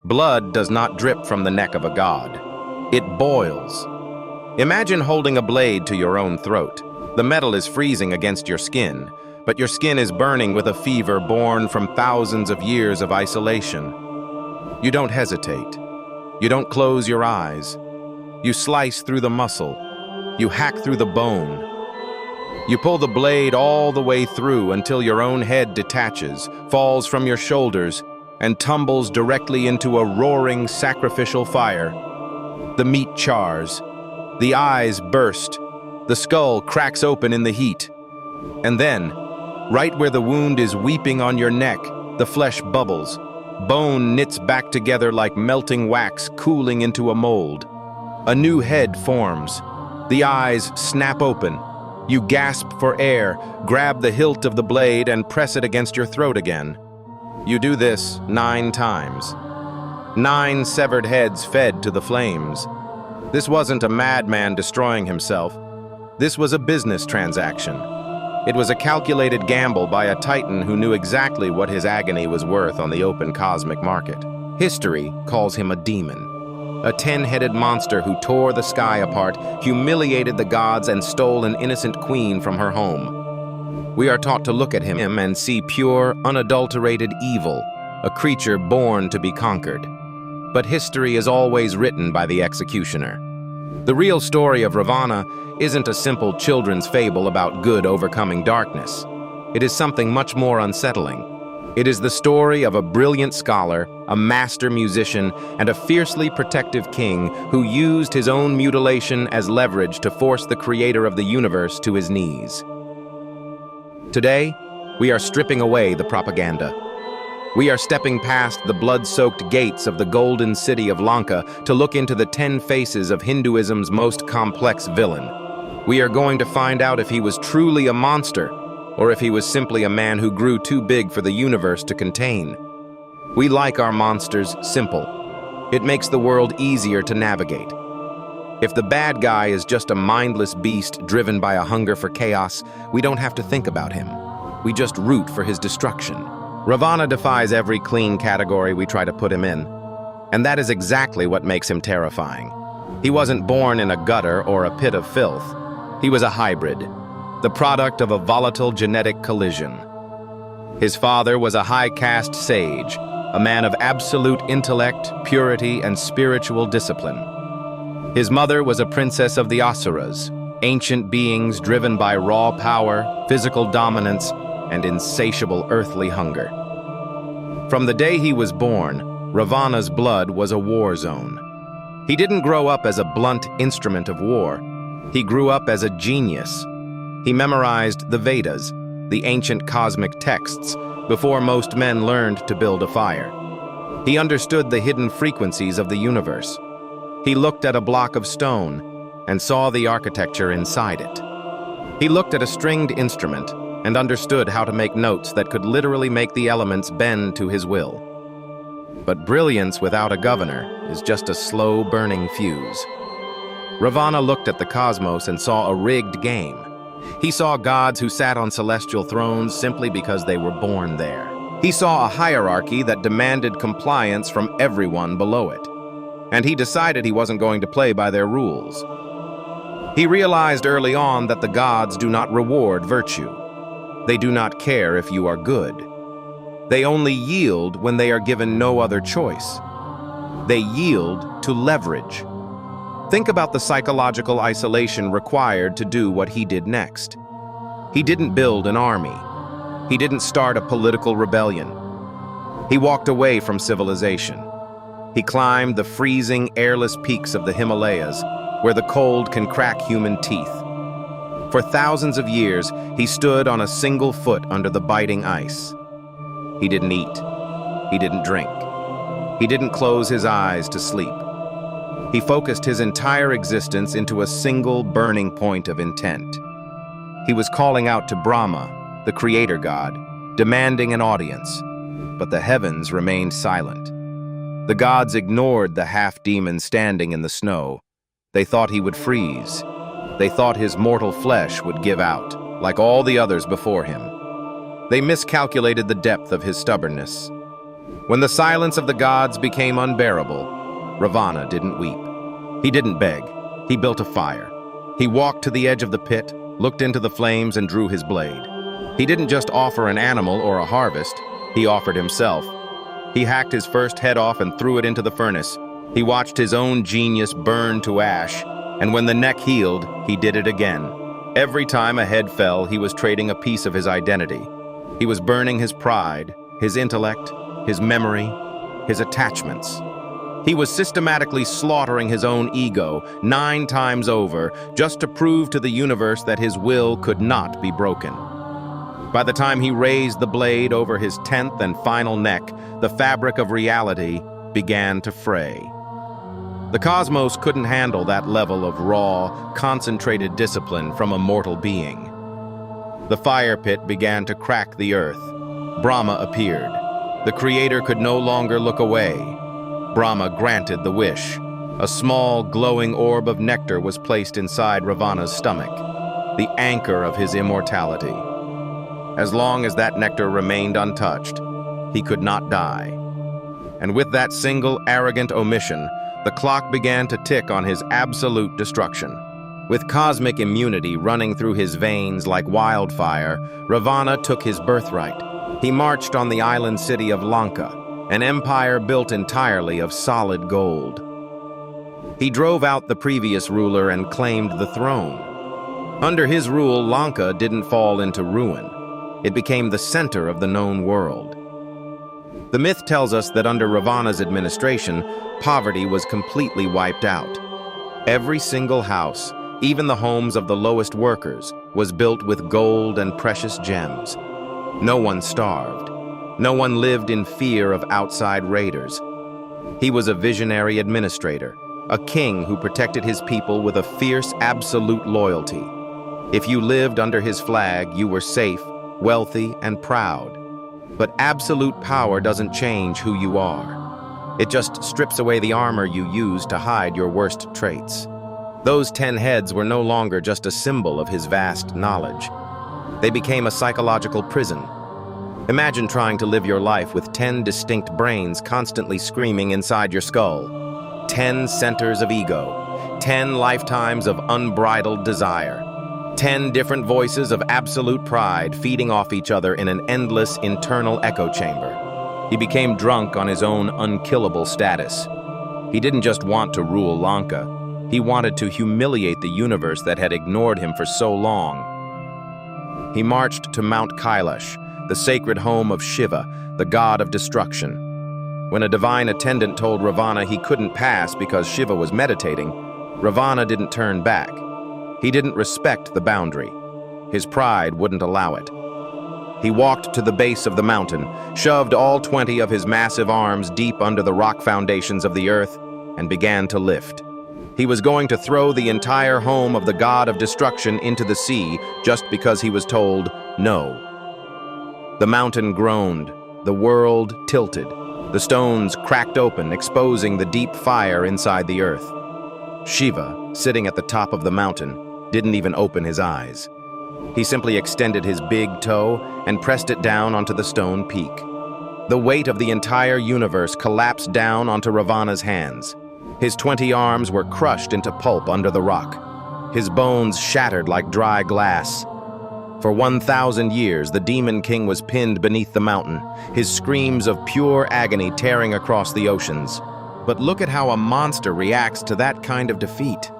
Blood does not drip from the neck of a god. It boils. Imagine holding a blade to your own throat. The metal is freezing against your skin, but your skin is burning with a fever born from thousands of years of isolation. You don't hesitate. You don't close your eyes. You slice through the muscle. You hack through the bone. You pull the blade all the way through until your own head detaches, falls from your shoulders, and tumbles directly into a roaring sacrificial fire. The meat chars. The eyes burst. The skull cracks open in the heat. And then, right where the wound is weeping on your neck, the flesh bubbles. Bone knits back together like melting wax cooling into a mold. A new head forms. The eyes snap open. You gasp for air, grab the hilt of the blade, and press it against your throat again. You do this 9 times. 9 severed heads fed to the flames. This wasn't a madman destroying himself. This was a business transaction. It was a calculated gamble by a titan who knew exactly what his agony was worth on the open cosmic market. History calls him a demon. A 10-headed monster who tore the sky apart, humiliated the gods, and stole an innocent queen from her home. We are taught to look at him and see pure, unadulterated evil, a creature born to be conquered. But history is always written by the executioner. The real story of Ravana isn't a simple children's fable about good overcoming darkness. It is something much more unsettling. It is the story of a brilliant scholar, a master musician, and a fiercely protective king who used his own mutilation as leverage to force the creator of the universe to his knees. Today, we are stripping away the propaganda. We are stepping past the blood-soaked gates of the golden city of Lanka to look into the 10 faces of Hinduism's most complex villain. We are going to find out if he was truly a monster, or if he was simply a man who grew too big for the universe to contain. We like our monsters simple. It makes the world easier to navigate. If the bad guy is just a mindless beast driven by a hunger for chaos, we don't have to think about him. We just root for his destruction. Ravana defies every clean category we try to put him in, and that is exactly what makes him terrifying. He wasn't born in a gutter or a pit of filth. He was a hybrid, the product of a volatile genetic collision. His father was a high-caste sage, a man of absolute intellect, purity, and spiritual discipline. His mother was a princess of the Asuras, ancient beings driven by raw power, physical dominance, and insatiable earthly hunger. From the day he was born, Ravana's blood was a war zone. He didn't grow up as a blunt instrument of war. He grew up as a genius. He memorized the Vedas, the ancient cosmic texts, before most men learned to build a fire. He understood the hidden frequencies of the universe. He looked at a block of stone and saw the architecture inside it. He looked at a stringed instrument and understood how to make notes that could literally make the elements bend to his will. But brilliance without a governor is just a slow-burning fuse. Ravana looked at the cosmos and saw a rigged game. He saw gods who sat on celestial thrones simply because they were born there. He saw a hierarchy that demanded compliance from everyone below it. And he decided he wasn't going to play by their rules. He realized early on that the gods do not reward virtue. They do not care if you are good. They only yield when they are given no other choice. They yield to leverage. Think about the psychological isolation required to do what he did next. He didn't build an army. He didn't start a political rebellion. He walked away from civilization. He climbed the freezing, airless peaks of the Himalayas, where the cold can crack human teeth. For thousands of years, he stood on a single foot under the biting ice. He didn't eat. He didn't drink. He didn't close his eyes to sleep. He focused his entire existence into a single burning point of intent. He was calling out to Brahma, the creator god, demanding an audience, but the heavens remained silent. The gods ignored the half-demon standing in the snow. They thought he would freeze. They thought his mortal flesh would give out, like all the others before him. They miscalculated the depth of his stubbornness. When the silence of the gods became unbearable, Ravana didn't weep. He didn't beg. He built a fire. He walked to the edge of the pit, looked into the flames, and drew his blade. He didn't just offer an animal or a harvest. He offered himself. He hacked his first head off and threw it into the furnace. He watched his own genius burn to ash, and when the neck healed, he did it again. Every time a head fell, he was trading a piece of his identity. He was burning his pride, his intellect, his memory, his attachments. He was systematically slaughtering his own ego 9 times over just to prove to the universe that his will could not be broken. By the time he raised the blade over his 10th and final neck, the fabric of reality began to fray. The cosmos couldn't handle that level of raw, concentrated discipline from a mortal being. The fire pit began to crack the earth. Brahma appeared. The creator could no longer look away. Brahma granted the wish. A small, glowing orb of nectar was placed inside Ravana's stomach, the anchor of his immortality. As long as that nectar remained untouched, he could not die. And with that single arrogant omission, the clock began to tick on his absolute destruction. With cosmic immunity running through his veins like wildfire, Ravana took his birthright. He marched on the island city of Lanka, an empire built entirely of solid gold. He drove out the previous ruler and claimed the throne. Under his rule, Lanka didn't fall into ruin. It became the center of the known world. The myth tells us that under Ravana's administration, poverty was completely wiped out. Every single house, even the homes of the lowest workers, was built with gold and precious gems. No one starved. No one lived in fear of outside raiders. He was a visionary administrator, a king who protected his people with a fierce, absolute loyalty. If you lived under his flag, you were safe, wealthy, and proud. But absolute power doesn't change who you are. It just strips away the armor you use to hide your worst traits. Those 10 heads were no longer just a symbol of his vast knowledge. They became a psychological prison. Imagine trying to live your life with 10 distinct brains constantly screaming inside your skull. 10 centers of ego. 10 lifetimes of unbridled desire. 10 different voices of absolute pride feeding off each other in an endless internal echo chamber. He became drunk on his own unkillable status. He didn't just want to rule Lanka. He wanted to humiliate the universe that had ignored him for so long. He marched to Mount Kailash, the sacred home of Shiva, the god of destruction. When a divine attendant told Ravana he couldn't pass because Shiva was meditating, Ravana didn't turn back. He didn't respect the boundary. His pride wouldn't allow it. He walked to the base of the mountain, shoved all 20 of his massive arms deep under the rock foundations of the earth, and began to lift. He was going to throw the entire home of the god of destruction into the sea just because he was told no. The mountain groaned, the world tilted. The stones cracked open, exposing the deep fire inside the earth. Shiva, sitting at the top of the mountain, didn't even open his eyes. He simply extended his big toe and pressed it down onto the stone peak. The weight of the entire universe collapsed down onto Ravana's hands. His 20 arms were crushed into pulp under the rock. His bones shattered like dry glass. For 1,000 years, the Demon King was pinned beneath the mountain, his screams of pure agony tearing across the oceans. But look at how a monster reacts to that kind of defeat.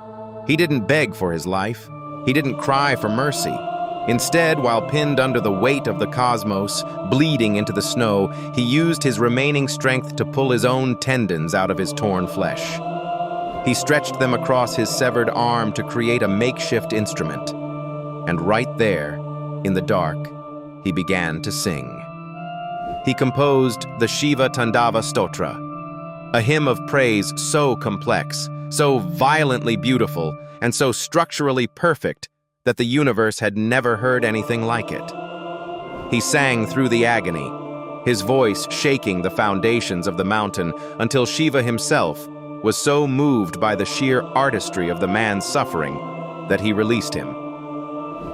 He didn't beg for his life. He didn't cry for mercy. Instead, while pinned under the weight of the cosmos, bleeding into the snow, he used his remaining strength to pull his own tendons out of his torn flesh. He stretched them across his severed arm to create a makeshift instrument. And right there, in the dark, he began to sing. He composed the Shiva Tandava Stotra, a hymn of praise so complex, so violently beautiful, and so structurally perfect that the universe had never heard anything like it. He sang through the agony, his voice shaking the foundations of the mountain until Shiva himself was so moved by the sheer artistry of the man's suffering that he released him.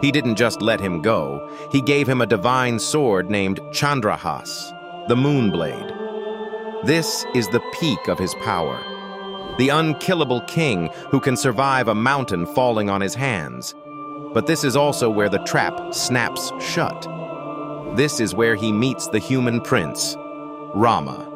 He didn't just let him go, he gave him a divine sword named Chandrahas, the Moonblade. This is the peak of his power. The unkillable king who can survive a mountain falling on his hands. But this is also where the trap snaps shut. This is where he meets the human prince, Rama.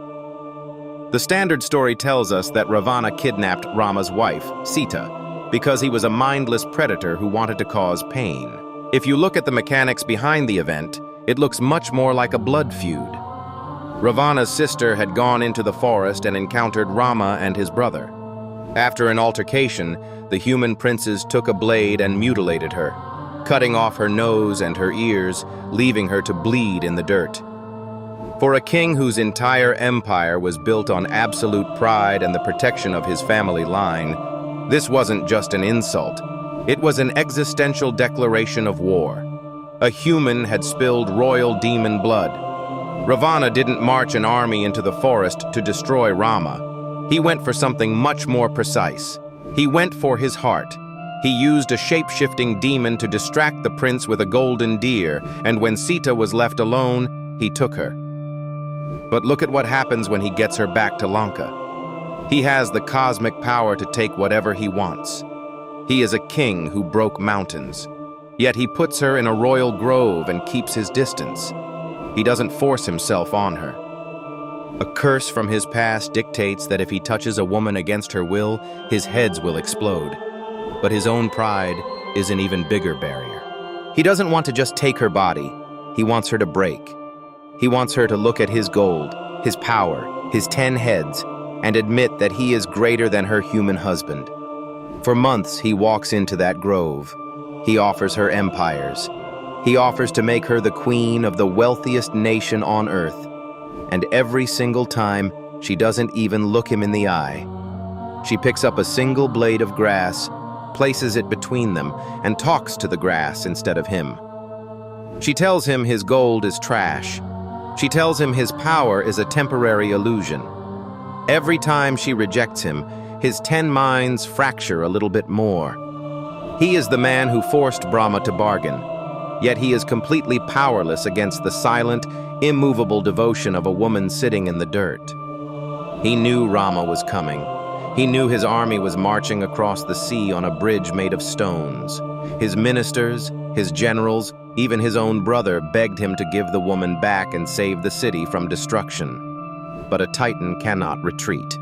The standard story tells us that Ravana kidnapped Rama's wife, Sita, because he was a mindless predator who wanted to cause pain. If you look at the mechanics behind the event, it looks much more like a blood feud. Ravana's sister had gone into the forest and encountered Rama and his brother. After an altercation, the human princes took a blade and mutilated her, cutting off her nose and her ears, leaving her to bleed in the dirt. For a king whose entire empire was built on absolute pride and the protection of his family line, this wasn't just an insult. It was an existential declaration of war. A human had spilled royal demon blood. Ravana didn't march an army into the forest to destroy Rama. He went for something much more precise. He went for his heart. He used a shape-shifting demon to distract the prince with a golden deer, and when Sita was left alone, he took her. But look at what happens when he gets her back to Lanka. He has the cosmic power to take whatever he wants. He is a king who broke mountains. Yet he puts her in a royal grove and keeps his distance. He doesn't force himself on her. A curse from his past dictates that if he touches a woman against her will, his heads will explode. But his own pride is an even bigger barrier. He doesn't want to just take her body. He wants her to break. He wants her to look at his gold, his power, his 10 heads, and admit that he is greater than her human husband. For months, he walks into that grove. He offers her empires. He offers to make her the queen of the wealthiest nation on earth. And every single time, she doesn't even look him in the eye. She picks up a single blade of grass, places it between them, and talks to the grass instead of him. She tells him his gold is trash. She tells him his power is a temporary illusion. Every time she rejects him, his 10 minds fracture a little bit more. He is the man who forced Brahma to bargain, yet he is completely powerless against the silent, immovable devotion of a woman sitting in the dirt. He knew Rama was coming. He knew his army was marching across the sea on a bridge made of stones. His ministers, his generals, even his own brother begged him to give the woman back and save the city from destruction. But a titan cannot retreat.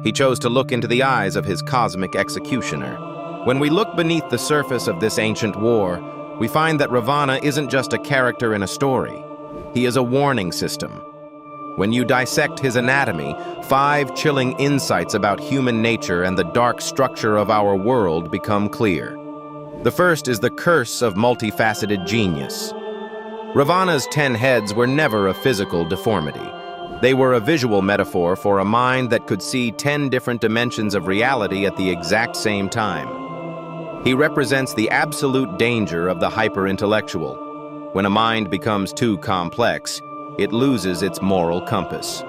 He chose to look into the eyes of his cosmic executioner. When we look beneath the surface of this ancient war, we find that Ravana isn't just a character in a story. He is a warning system. When you dissect his anatomy, 5 chilling insights about human nature and the dark structure of our world become clear. The first is the curse of multifaceted genius. Ravana's 10 heads were never a physical deformity. They were a visual metaphor for a mind that could see 10 different dimensions of reality at the exact same time. He represents the absolute danger of the hyper-intellectual. When a mind becomes too complex, it loses its moral compass.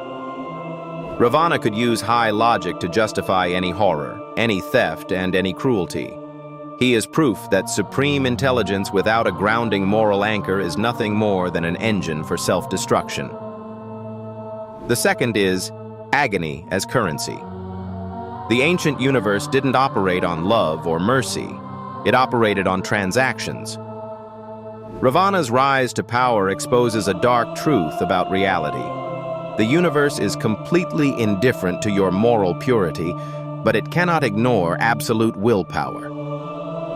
Ravana could use high logic to justify any horror, any theft, and any cruelty. He is proof that supreme intelligence without a grounding moral anchor is nothing more than an engine for self-destruction. The second is agony as currency. The ancient universe didn't operate on love or mercy. It operated on transactions. Ravana's rise to power exposes a dark truth about reality. The universe is completely indifferent to your moral purity, but it cannot ignore absolute willpower.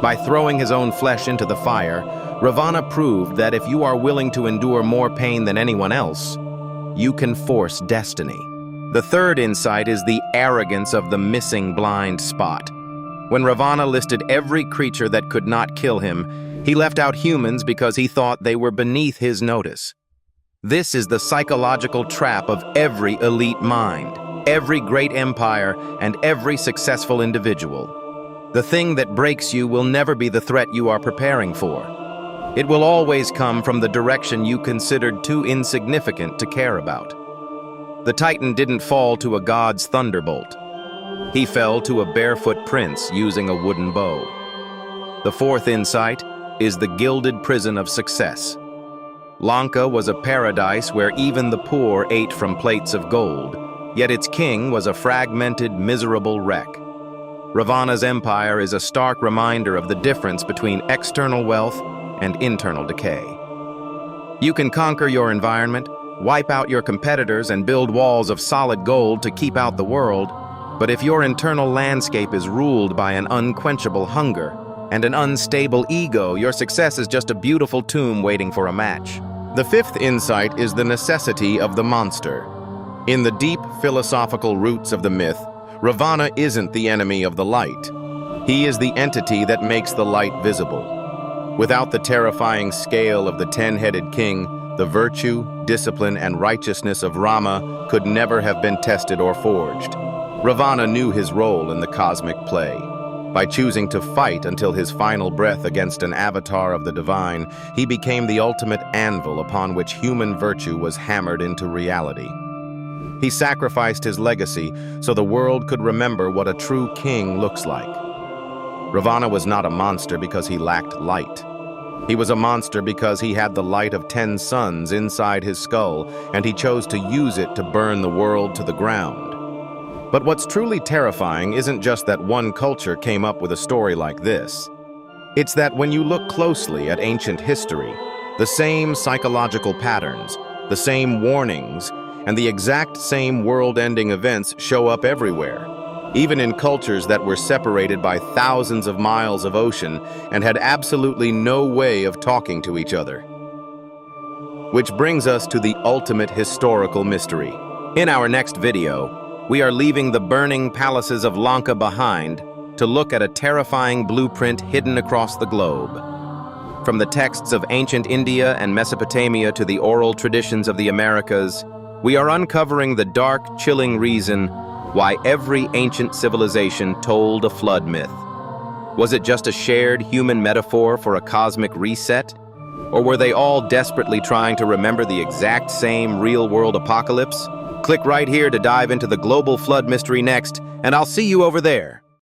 By throwing his own flesh into the fire, Ravana proved that if you are willing to endure more pain than anyone else, you can force destiny. The third insight is the arrogance of the missing blind spot. When Ravana listed every creature that could not kill him, he left out humans because he thought they were beneath his notice. This is the psychological trap of every elite mind, every great empire, and every successful individual. The thing that breaks you will never be the threat you are preparing for. It will always come from the direction you considered too insignificant to care about. The Titan didn't fall to a god's thunderbolt. He fell to a barefoot prince using a wooden bow. The fourth insight is the gilded prison of success. Lanka was a paradise where even the poor ate from plates of gold, Yet its king was a fragmented, miserable wreck. Ravana's empire is a stark reminder of the difference between external wealth and internal decay. You can conquer your environment, wipe out your competitors, and build walls of solid gold to keep out the world, but if your internal landscape is ruled by an unquenchable hunger and an unstable ego, your success is just a beautiful tomb waiting for a match. The fifth insight is the necessity of the monster. In the deep philosophical roots of the myth, Ravana isn't the enemy of the light. He is the entity that makes the light visible. Without the terrifying scale of the 10-headed king, the virtue, discipline, and righteousness of Rama could never have been tested or forged. Ravana knew his role in the cosmic play. By choosing to fight until his final breath against an avatar of the divine, he became the ultimate anvil upon which human virtue was hammered into reality. He sacrificed his legacy so the world could remember what a true king looks like. Ravana was not a monster because he lacked light. He was a monster because he had the light of 10 suns inside his skull, and he chose to use it to burn the world to the ground. But what's truly terrifying isn't just that one culture came up with a story like this. It's that when you look closely at ancient history, the same psychological patterns, the same warnings, and the exact same world-ending events show up everywhere, even in cultures that were separated by thousands of miles of ocean and had absolutely no way of talking to each other. Which brings us to the ultimate historical mystery. In our next video, we are leaving the burning palaces of Lanka behind to look at a terrifying blueprint hidden across the globe. From the texts of ancient India and Mesopotamia to the oral traditions of the Americas, we are uncovering the dark, chilling reason why every ancient civilization told a flood myth. Was it just a shared human metaphor for a cosmic reset? Or were they all desperately trying to remember the exact same real-world apocalypse? Click right here to dive into the global flood mystery next, and I'll see you over there.